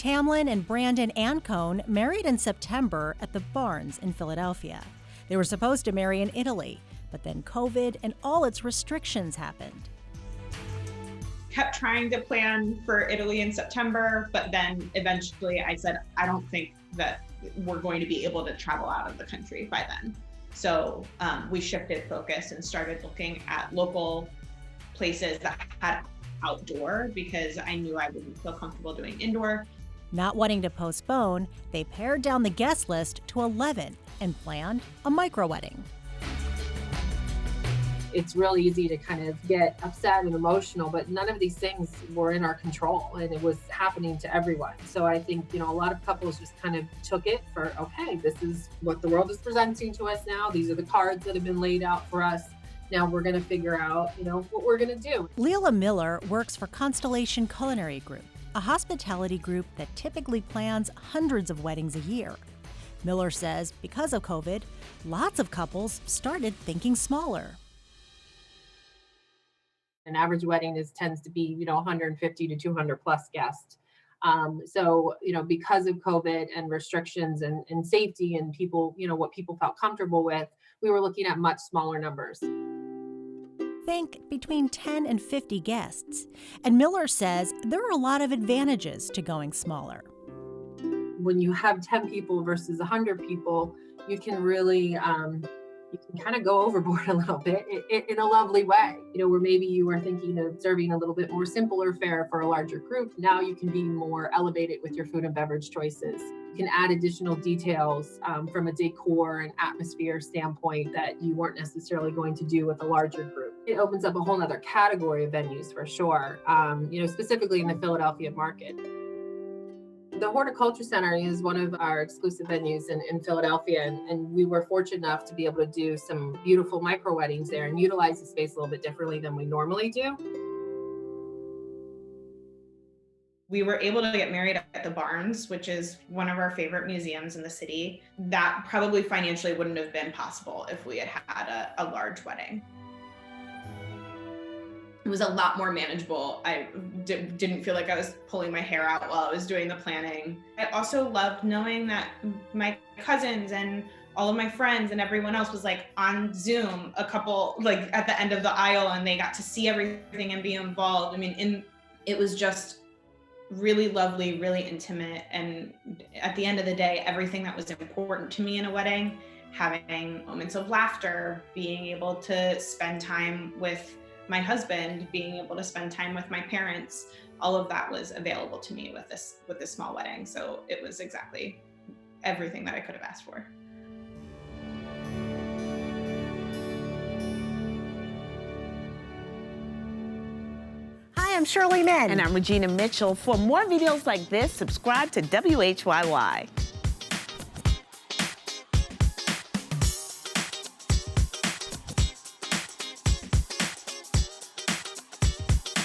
Tamlin and Brandon Ancone married in September at the Barns in Philadelphia. They were supposed to marry in Italy, but then COVID and all its restrictions happened. Kept trying to plan for Italy in September, but then eventually I said, I don't think that we're going to be able to travel out of the country by then. So we shifted focus and started looking at local places that had outdoor, because I knew I wouldn't feel comfortable doing indoor. Not wanting to postpone, they pared down the guest list to 11 and planned a micro wedding. It's really easy to kind of get upset and emotional, but none of these things were in our control, and it was happening to everyone. So I think, a lot of couples just kind of took it for, okay, this is what the world is presenting to us now. These are the cards that have been laid out for us. Now we're going to figure out, what we're going to do. Leela Miller works for Constellation Culinary Group, a hospitality group that typically plans hundreds of weddings a year. Miller says because of COVID, lots of couples started thinking smaller. An average wedding tends to be, 150 to 200 plus guests. So, because of COVID and restrictions and safety and people, what people felt comfortable with, we were looking at much smaller numbers. Think between 10 and 50 guests. And Miller says there are a lot of advantages to going smaller. When you have 10 people versus 100 people, you can really, you can kind of go overboard a little bit in a lovely way. Where maybe you were thinking of serving a little bit more simpler fare for a larger group. Now you can be more elevated with your food and beverage choices. You can add additional details from a decor and atmosphere standpoint that you weren't necessarily going to do with a larger group. It opens up a whole other category of venues for sure, specifically in the Philadelphia market. The Horticulture Center is one of our exclusive venues in Philadelphia, and we were fortunate enough to be able to do some beautiful micro weddings there and utilize the space a little bit differently than we normally do. We were able to get married at the Barns, which is one of our favorite museums in the city. That probably financially wouldn't have been possible if we had had a large wedding. It was a lot more manageable. I didn't feel like I was pulling my hair out while I was doing the planning. I also loved knowing that my cousins and all of my friends and everyone else was on Zoom, a couple at the end of the aisle, and they got to see everything and be involved. It was just really lovely, really intimate. And at the end of the day, everything that was important to me in a wedding, having moments of laughter, being able to spend time with my husband, being able to spend time with my parents, all of that was available to me with this small wedding. So it was exactly everything that I could have asked for. Hi, I'm Shirley. And I'm Regina Mitchell. For more videos like this, subscribe to WHYY.